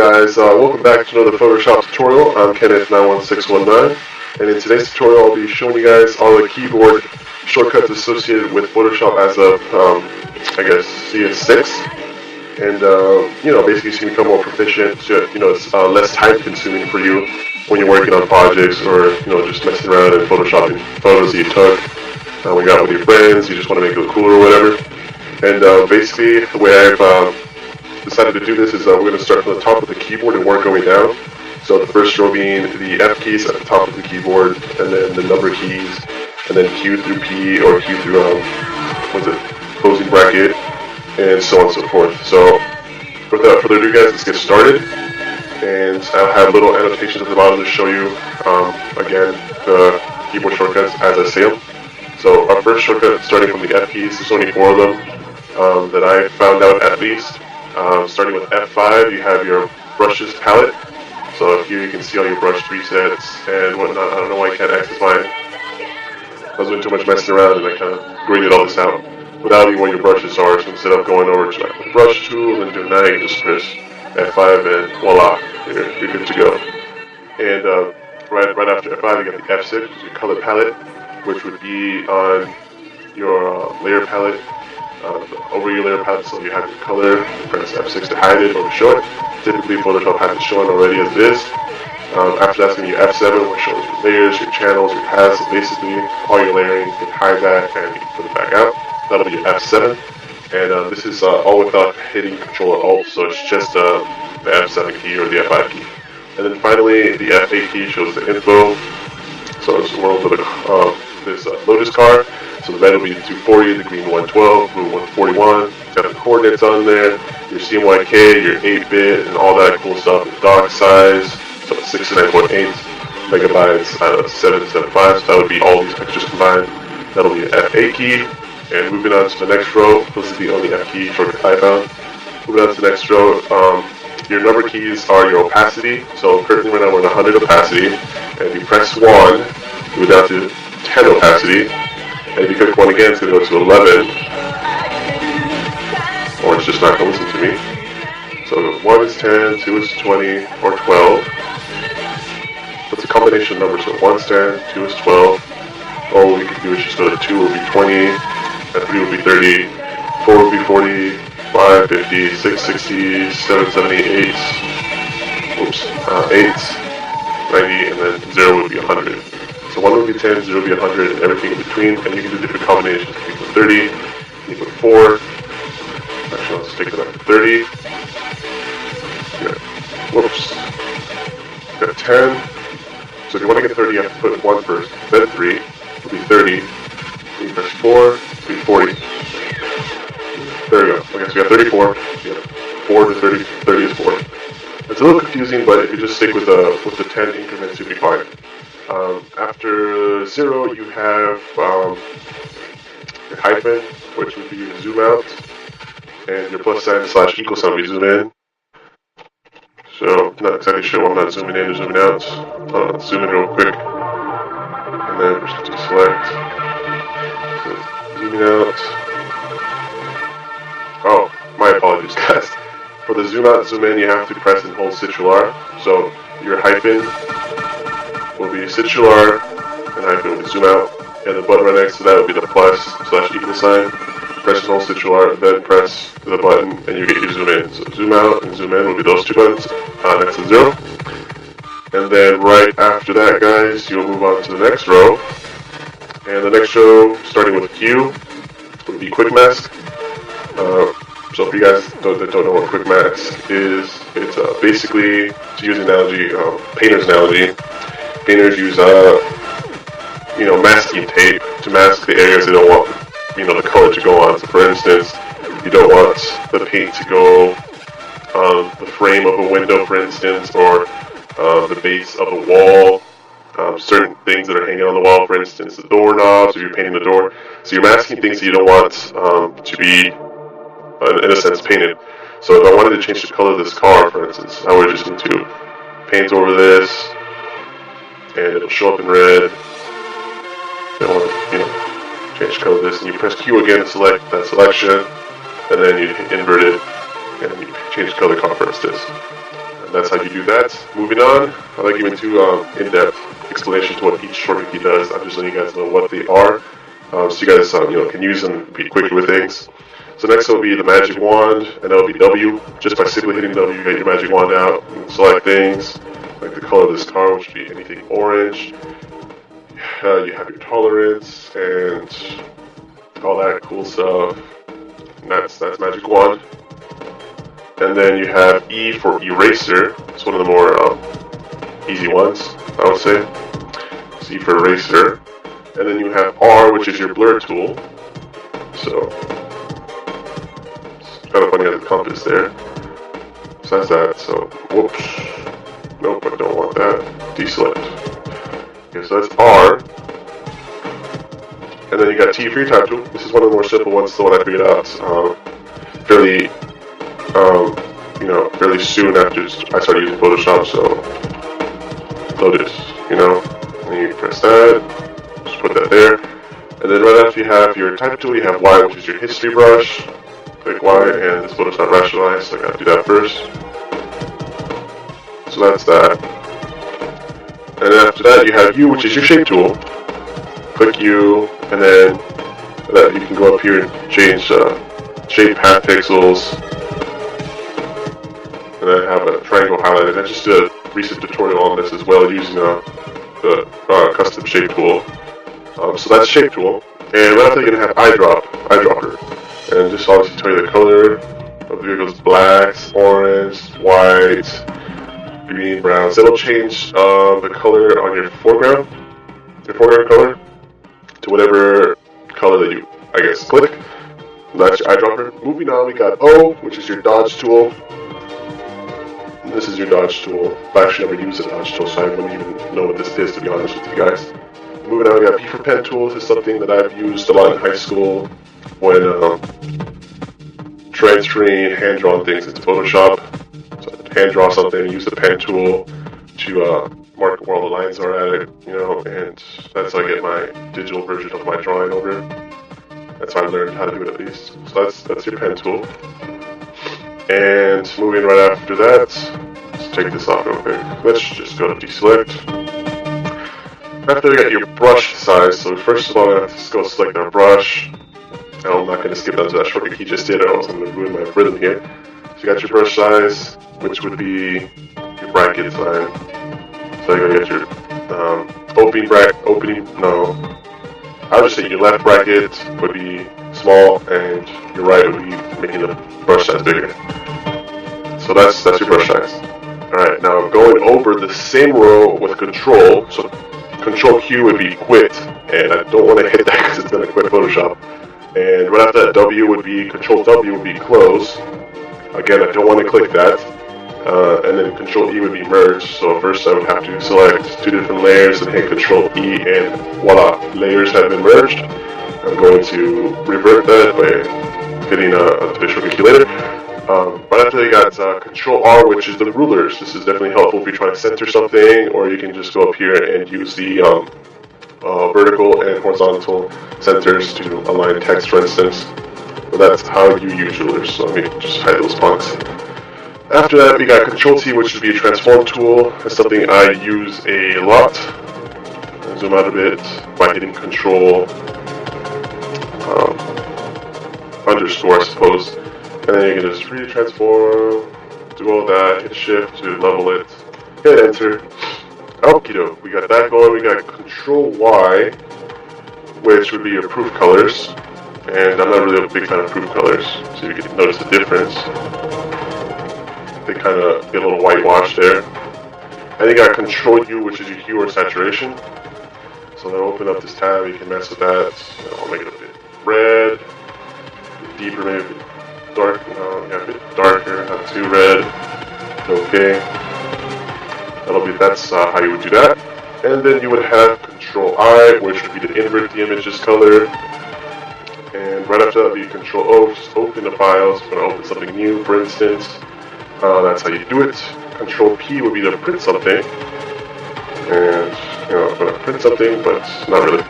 guys? Welcome back to another Photoshop tutorial. I'm Kenneth91619, and in today's tutorial I'll be showing you guys all the keyboard shortcuts associated with Photoshop as of, I guess, CS6. And, basically so you become more proficient, so, it's less time consuming for you when you're working on projects or, just messing around and photoshopping photos that you took when you're out with your friends, you just want to make it look cool or whatever. And basically the way I've decided to do this is we're going to start from the top of the keyboard and work our way down. So the first row being the F keys at the top of the keyboard, and then the number keys, and then Q through P, or Q through, closing bracket, and so on and so forth. So without further ado guys, let's get started. And I'll have little annotations at the bottom to show you, again, the keyboard shortcuts as I say them. So our first shortcut, starting from the F keys, there's only 4 of them that I found out at least. Starting with F5, you have your brushes palette. So here you can see all your brush presets and whatnot. I don't know why I can't access mine. I was doing too much messing around and I kind of graded all this out without even where your brushes are. So instead of going over to like the brush tool and doing that, you just press F5 and voila, you're good to go. And right after F5, you got the F6, which is your color palette, which would be on your layer palette. Over your layer palette, so you have your color, press F6 to hide it or to show it. Typically Photoshop has it shown already as it is. After that's going to be F7, which shows your layers, your channels, your paths. So basically all your layering, you can hide that and you can put it back out. That'll be your F7. And this is all without hitting Control or Alt, so it's just the F7 key or the F5 key. And then finally the F8 key shows the info. So it's more over this Lotus car. So the red will be 240, the green 112, blue 141. Got the coordinates on there, your CMYK, your 8-bit, and all that cool stuff. The dock size, so 69.8 megabytes out of 775. So that would be all these pictures combined. That'll be an F8 key. And moving on to the next row, this is the only F key shortcut I found. Moving on to the next row, your number keys are your opacity. So currently right now we're at 100 opacity, and if you press 1, you go down to 10 opacity. And if you click 1 again, it's going to go to 11, or it's just not going to listen to me. So 1 is 10, 2 is 20, or 12. So it's a combination of numbers, so 1 is 10, 2 is 12. All we can do is just go to 2 will be 20, and 3 will be 30, 4 will be 40, 5, 50, 6, 60, 7, 70, 8, 8, 90, and then 0 would be 100. So 1 would be 10, 0 would be 100, and everything in between, and you can do different combinations. You can put 30, you can put 4, actually let's take it up to 30, you got 10, so if you want to get 30 you have to put 1 first, then 3, will be 30, then you press 4, it'll be 40, there we go, okay, so you got 34, you got 4 to 30, 30 is 4. It's a little confusing, but if you just stick with the 10 increments you'll be fine. After 0, you have your hyphen, which would be your zoom out, and your plus sign / equal sign would be zoom in. So, not exactly sure why I'm not zooming in or zooming out. Let's zoom in real quick, and then we're just going to select. So, zooming out. Oh, my apologies, guys. For the zoom out and zoom in, you have to press and hold Ctrl R. So, your hyphen will be Ctrl R, and hyphen will be zoom out, and the button right next to that will be the plus / equal sign. Press and hold Ctrl R, then press the button, and you get your zoom in. So zoom out and zoom in will be those 2 buttons next to 0. And then right after that, guys, you'll move on to the next row. And the next row, starting with Q, will be quick mask. So if you guys don't know what quick mask is, it's basically, to use an analogy, painter's analogy. Painters use, masking tape to mask the areas they don't want, the color to go on. So for instance, you don't want the paint to go on the frame of a window, for instance, or the base of a wall. Certain things that are hanging on the wall, for instance, the doorknobs, or you're painting the door. So you're masking things that you don't want to be, in a sense, painted. So if I wanted to change the color of this car, for instance, I would just need to paint over this, and it'll show up in red. I want to, change the color of this, and you press Q again to select that selection, and then you invert it, and you change the color car, for instance. And that's how you do that. Moving on, I'd like to give into in-depth explanation to what each shortcut key does. I'm just letting you guys know what they are, so you guys can use them and be quick with things. So next will be the magic wand, and that'll be W. Just by simply hitting W, you get your magic wand out. You can select things like the color of this car, which would be anything orange. You have your tolerance and all that cool stuff. And that's magic wand. And then you have E for eraser. It's one of the more easy ones, I would say. So E for eraser. And then you have R, which is your blur tool. So it's kind of funny as a compass there. So that's that. So whoops. Nope, I don't want that. Deselect. Okay, so that's R. And then you got T for your type tool. This is one of the more simple ones, the one I figured out fairly soon after I started using Photoshop, so load it, and you press that, just put that there, and then right after you have your type tool, you have Y, which is your history brush. Click Y, and this photo's not rationalized, so I gotta do that first. So that's that. And then after that, you have U, which is your shape tool. Click U, and then you can go up here and change shape, half pixels. And then have a triangle highlighted. I just did a recent tutorial on this as well using the custom shape tool. So that's shape tool. And right after, you're going to have eyedropper. And just obviously tell you the color of the vehicles: blacks, orange, white, green, brown. So it'll change the color on your foreground color to whatever color that you, I guess, click. That's your eyedropper. Moving on, we got O, which is your dodge tool. This is your dodge tool. I actually never used a dodge tool, so I wouldn't even know what this is, to be honest with you guys. Moving on, we got P for pen tool. This is something that I've used a lot in high school when transferring hand-drawn things into Photoshop. So I'd hand draw something, use the pen tool to mark where all the lines are at it, and that's how I get my digital version of my drawing over. That's how I learned how to do it, at least. So that's your pen tool. And moving right after that, let's take this off real quick. Let's just go to deselect. After we got your brush size, so first of all, I'm going to go select our brush. I'm not going to skip down to that shortcut key just yet, or else I'm going to ruin my rhythm here. So you got your brush size, which would be your bracket size. So you're going to get your I would just say your left bracket would be small, and your right would be making the brush size bigger. So that's your brush size. Alright, now going over the same row with Control, so Control Q would be quit, and I don't want to hit that because it's going to quit Photoshop. And right after that, W would be, Control W would be close. Again, I don't want to click that. And then Control E would be merge. So first I would have to select two different layers and hit Control E, and voila, layers have been merged. I'm going to revert that by hitting the shortcut key later. Right after you got Control R, which is the rulers. This is definitely helpful if you're trying to center something, or you can just go up here and use the vertical and horizontal centers to align text, for instance. But that's how you use rulers, so let me just hide those blocks. After that, we got Control T, which would be a transform tool. That's something I use a lot. I'll zoom out a bit by hitting Control underscore, I suppose. And then you can just transform, do all that, hit Shift to level it, hit Enter. Okie doke, we got that going. We got Control Y, which would be your proof colors. And I'm not really a big fan of proof colors, so you can notice the difference. They kind of get a little whitewashed there. And you got Control U, which is your hue or saturation. So then open up this tab, you can mess with that. I'll make it a bit red, a bit deeper, maybe a bit dark. A bit darker, not too red. Okay. That's how you would do that. And then you would have Control I, which would be to invert the image's color. And right after that would be Control O, just open the files. We're going to open something new, for instance. That's how you do it. Control P would be to print something. And, I'm going to print something, but not really.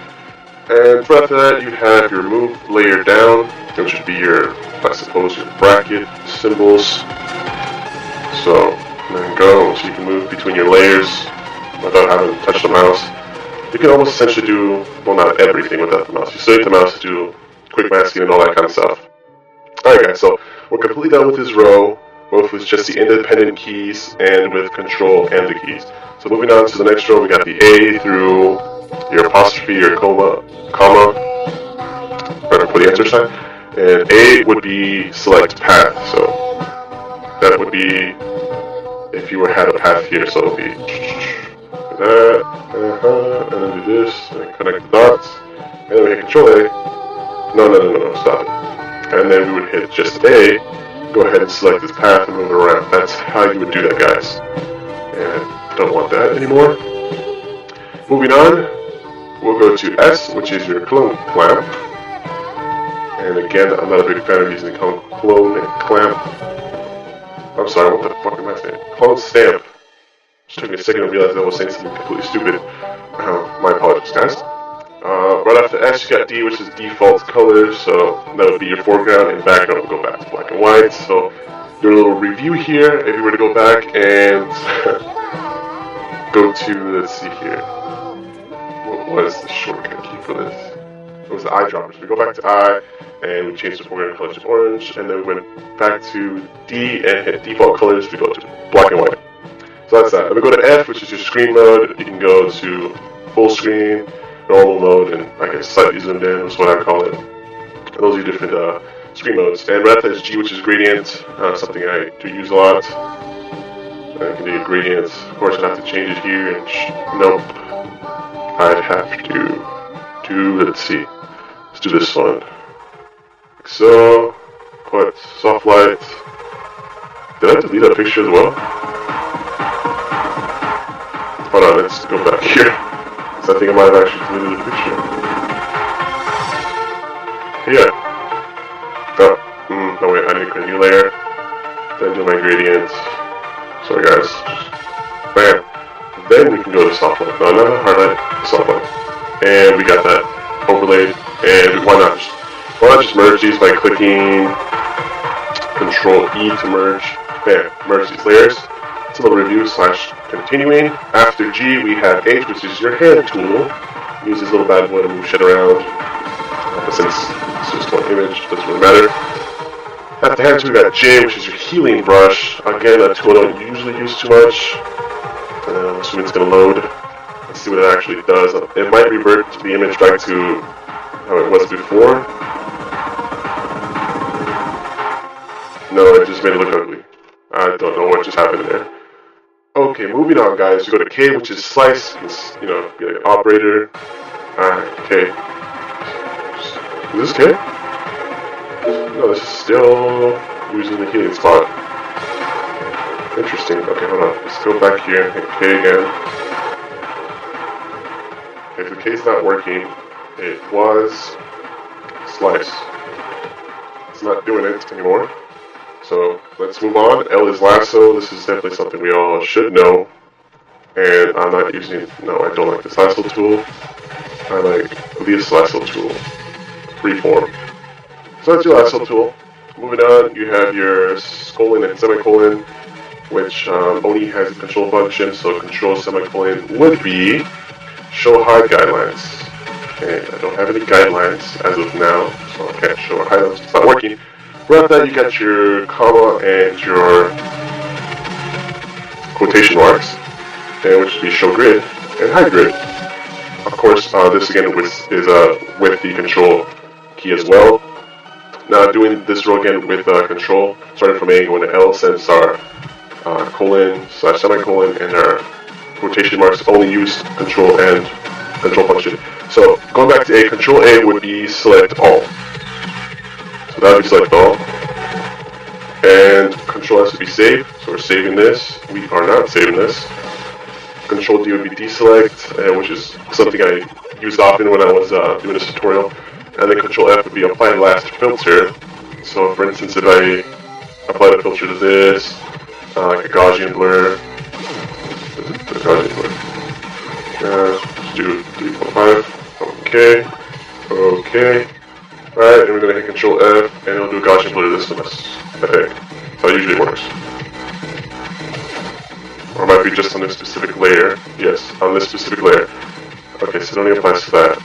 And right after that, you have your move layer down, which would be your, I suppose, your bracket symbols. So, then go. So you can move between your layers without having to touch the mouse. You can almost essentially do, well, not everything without the mouse. You still need the mouse to do quick masking and all that kind of stuff. Alright guys, so we're completely done with this row, both with just the independent keys and with control and the keys. So moving on to the next row, we got the A through your apostrophe, your comma, or for the answer sign. And A would be select path, so that would be if you had a path here, so it would be that, and then do this, and connect the dots, and then we hit Control A. No, stop it. And then we would hit just A, go ahead and select this path and move it around. That's how you would do that, guys. And don't want that anymore. Moving on, we'll go to S, which is your clone clamp. And again, I'm not a big fan of using the clone and clamp. I'm sorry, what the fuck am I saying? Clone stamp. Just took me a second to realize I was saying something completely stupid. My apologies, guys. Right after S, you got D, which is default colors, so that would be your foreground, and background will go back to black and white. So, do a little review here. If you were to go back and go to, let's see here, what was the shortcut key for this? It was the eyedropper. So we go back to I, and we change the foreground color to orange, and then we went back to D and hit default colors. We go to black and white. So that's that. If we go to F, which is your screen mode, you can go to full screen, normal mode, and I guess slightly zoomed in is what I call it. And those are your different screen modes. And right after is G, which is gradient, something I do use a lot. I can do your gradients. Of course, I'd have to change it here, and nope. I'd have to do, let's see, let's do this one. Like so, put soft light. Did I delete that picture as well? Hold on, let's go back here. I think I might have actually deleted the picture. Yeah. Oh, no wait, I need to create a new layer. Then do my gradients. Sorry guys. Bam. Then we can go to soft light. No, not hard light, soft light. And we got that overlaid. And why not just merge these by clicking Control E to merge. Bam. Merge these layers. It's a little review / continuing. After G, we have H, which is your hand tool. Use this little bad boy to move shit around. But since it's just one image, it doesn't really matter. After hand tool, we got J, which is your healing brush. Again, a tool I don't usually use too much. I'm assuming it's going to load. Let's see what it actually does. It might revert the image back to how it was before. No, it just made it look ugly. I don't know what just happened there. Okay, moving on, guys. You go to K, which is slice. You know, be like operator. Alright, K. Is this K? No, this is still using the healing spot. Interesting. Okay, hold on. Let's go back here and hit K again. Okay, so K's not working. It was slice. It's not doing it anymore. So let's move on. L is lasso. This is definitely something we all should know. And I'm not using, no, I don't like this lasso tool. I like this lasso tool. Freeform. So that's your lasso tool. Moving on, you have your colon and semicolon, which only has a control function. So control semicolon would be show hide guidelines. Okay, I don't have any guidelines as of now, so I can't show or hide them. It's not working. Right after that, you got your comma and your quotation marks, and which would be show grid and hide grid. Of course, this again is with the control key as well. Now, doing this row again with control, starting from A going to L, since our colon / semicolon and our quotation marks only use control and control function. So going back to A, control A would be select all. So that would be select all. And control S would be save. So we're saving this. We are not saving this. Control D would be deselect, which is something I used often when I was doing this tutorial. And then control F would be apply last filter. So for instance, if I apply the filter to this, like a Gaussian blur, let's do 3.5. Okay. Okay. Alright, and we're going to hit Control F, and it'll do a Gaussian blur to this one. I think. That's how it usually works. Or it might be just on this specific layer. Yes, on this specific layer. Okay, so it only applies to that.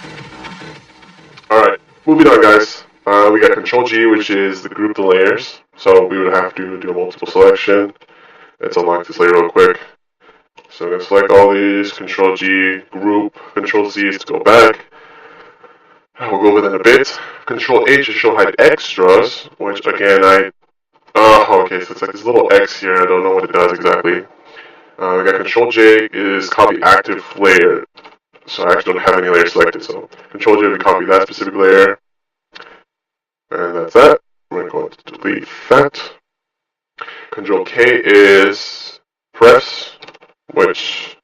Alright, moving on, guys. We got Control G, which is the group the layers. So we would have to do a multiple selection. Let's unlock this layer real quick. So I'm going to select all these, Control G, group, Control Z is to go back. We'll go over that in a bit. Control H is show hide extras, which again okay, so it's like this little X here, I don't know what it does exactly. We got Control J is copy active layer. So I actually don't have any layer selected, so Control J will copy that specific layer. And that's that. I'm going to go to delete that. Control K is prefs, which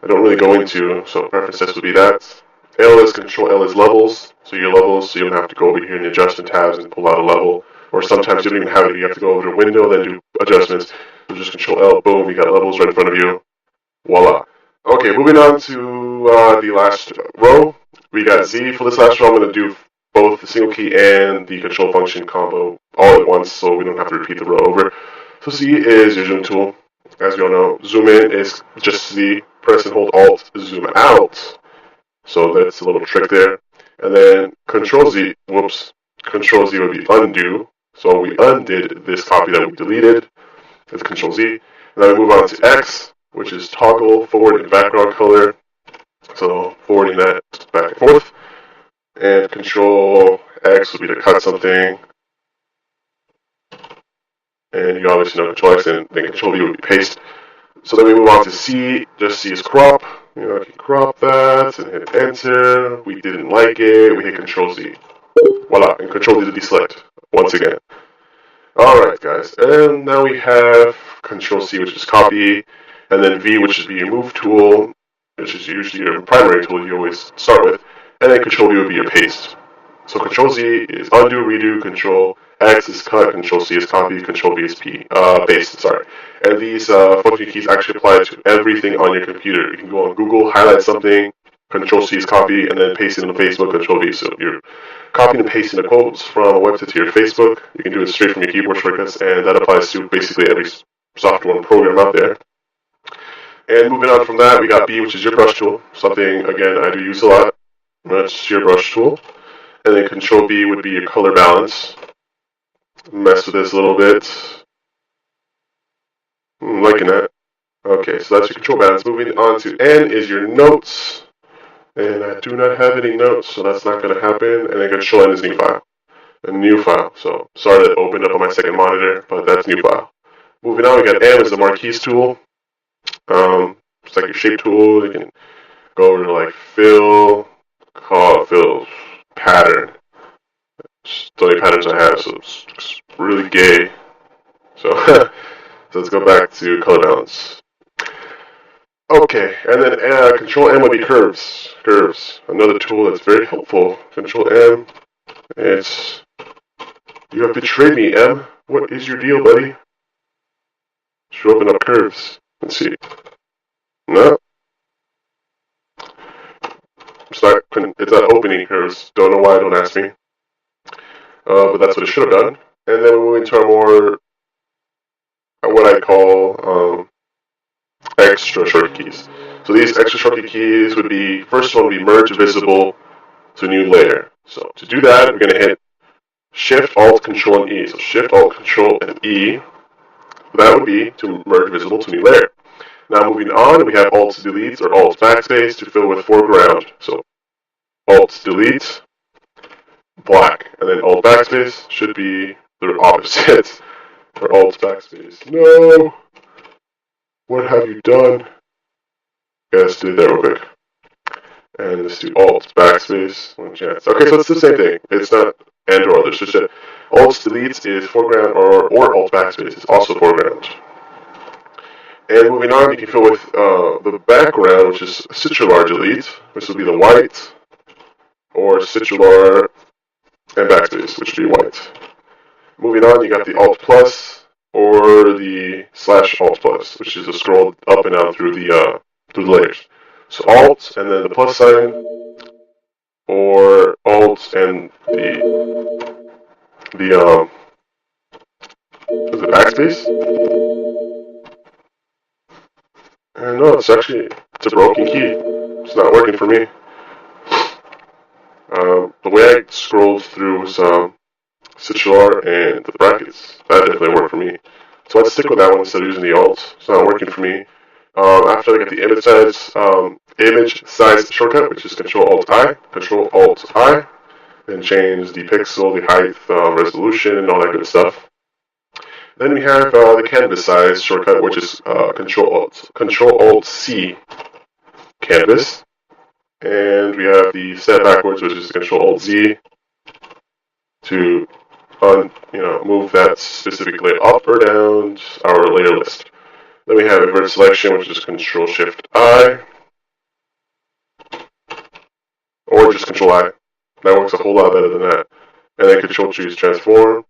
I don't really go into, so preferences would be that. L is Control L is levels, so your levels, so you don't have to go over here in the adjustment tabs and pull out a level. Or sometimes you don't even have it, you have to go over to window, then do adjustments. So just Control L, boom, you got levels right in front of you. Voila. Okay, moving on to the last row. We got Z. For this last row, I'm going to do both the single key and the control function combo all at once, so we don't have to repeat the row over. So Z is your zoom tool. As you all know, zoom in is just Z. Press and hold Alt, zoom out. So that's a little trick there. And then Control Z, Control Z would be undo. So we undid this copy that we deleted. That's Control Z. And then we move on to X, which is toggle forward and background color. So forwarding that back and forth. And Control X would be to cut something. And you obviously know Control X, and then Control V would be paste. So then we move on to C. Just C is crop. You know, I can crop that and hit enter. We didn't like it. We hit Control Z. Voila, and Control Z to deselect once again. Alright, guys, and now we have Control C, which is copy, and then V, which is the move tool, which is usually your primary tool you always start with, and then Control V would be your paste. So Control Z is undo, redo, Control X is cut, Control C is copy, Control V is paste, sorry. And these function keys actually apply to everything on your computer. You can go on Google, highlight something, Control C is copy, and then paste it on Facebook, Control V. So you're copying and pasting the quotes from a website to your Facebook. You can do it straight from your keyboard shortcuts, and that applies to basically every software and program out there. And moving on from that, we got B, which is your brush tool. Something, again, I do use a lot. That's your brush tool. And then Control B would be your color balance. Mess with this a little bit. I'm liking that. Okay, so that's your control balance. Moving on to N is your notes. And I do not have any notes, so that's not going to happen. And then Control N is new file. A new file. So sorry that opened up on my second monitor, but that's new file. Moving on, we got M is the marquees tool. It's like your shape tool. You can go over to like fill, call it fill pattern. It's the only patterns I have, so it's really gay. So, so let's go back to color balance. Okay, and then Control M would be curves. Curves, another tool that's very helpful. Control M. It's you have betrayed me, M. What is your deal, buddy? Should open up curves. Let's see. No. It's not opening curves. Don't know why. Don't ask me. But that's what it should have done. And then we move into our more what I call extra shortcut keys. So these extra shortcut keys would be, first one would be merge visible to new layer. So to do that, we're going to hit Shift, Alt, Control, and E. So Shift, Alt, Control, and E. That would be to merge visible to new layer. Now moving on, we have Alt Delete or Alt Backspace to fill with foreground. So Alt Delete, black, and then Alt Backspace should be the opposite. Or Alt Backspace. No! What have you done? Okay, let's do that real quick. And let's do Alt Backspace. One chance. Okay, so it's the same thing. It's not and or. There's just a Alt Delete is foreground or Alt Backspace is also foreground. And moving on, you can fill with the background, which is Ctrl Delete, which will be the white, or Ctrl and Backspace, which will be white. Moving on, you got the Alt Plus or the /Alt Plus, which is a scroll up and down through the layers. So Alt and then the plus sign, or Alt and the Backspace. And no, it's a broken key. It's not working for me. The way I scrolled through some Ctrl and the brackets, that definitely worked for me. So I'd stick with that one instead of using the alt. It's not working for me. After I get the image size shortcut, which is Control Alt I, then change the pixel, the height, resolution, and all that good stuff. Then we have the canvas size shortcut, which is Control Alt C, canvas, and we have the set backwards, which is Control Alt Z to move that specific layer up or down our layer list. Then we have invert selection, which is Control Shift I, or just Control I. That works a whole lot better than that. And then Control Choose Transform.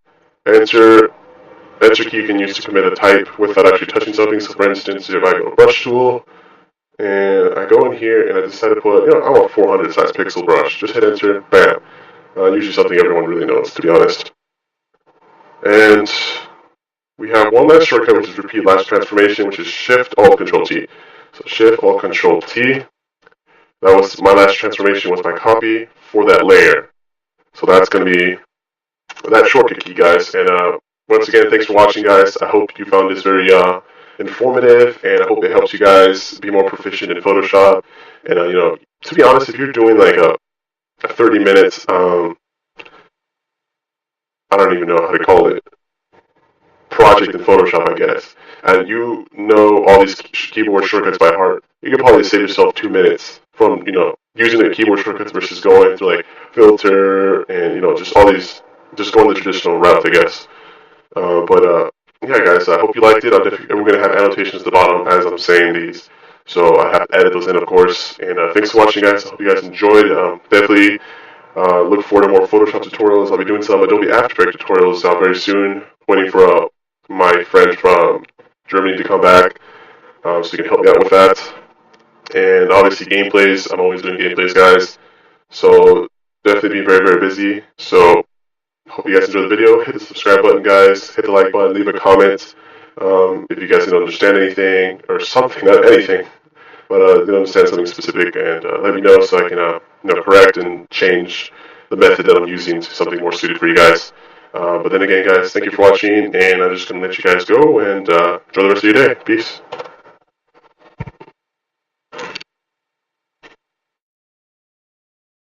Enter key you can use to commit a type without actually touching something. So for instance, if I go to Brush Tool, and I go in here and I decide to put, I want 400 size pixel brush. Just hit enter, bam. Usually something everyone really knows, to be honest. And we have one last shortcut, which is repeat last transformation, which is Shift Alt Control T. So Shift Alt Control T. That was my last transformation, was my copy for that layer. So that's going to be that shortcut key, guys. And once again, thanks for watching, guys. I hope you found this very informative, and I hope it helps you guys be more proficient in Photoshop. And to be honest, if you're doing like a 30 minutes, I don't even know how to call it, project in Photoshop, I guess, and you know all these keyboard shortcuts by heart, you could probably save yourself 2 minutes from using the keyboard shortcuts versus going through like filter and just all these, just going the traditional route, I guess. Yeah, guys, I hope you liked it. We're going to have annotations at the bottom as I'm saying these, so I have to edit those in, of course. And thanks for watching, guys. I hope you guys enjoyed. Definitely look forward to more Photoshop tutorials. I'll be doing some Adobe After Effects tutorials very soon. Waiting for my friend from Germany to come back, so you can help me out with that. And obviously gameplays. I'm always doing gameplays, guys. So definitely being very, very busy. So hope you guys enjoyed the video. Hit the subscribe button, guys. Hit the like button. Leave a comment if you guys didn't understand anything or something, not anything, but didn't understand something specific, and let me know so I can correct and change the method that I'm using to something more suited for you guys. But then again, guys, thank you for watching, and I'm just going to let you guys go and enjoy the rest of your day. Peace.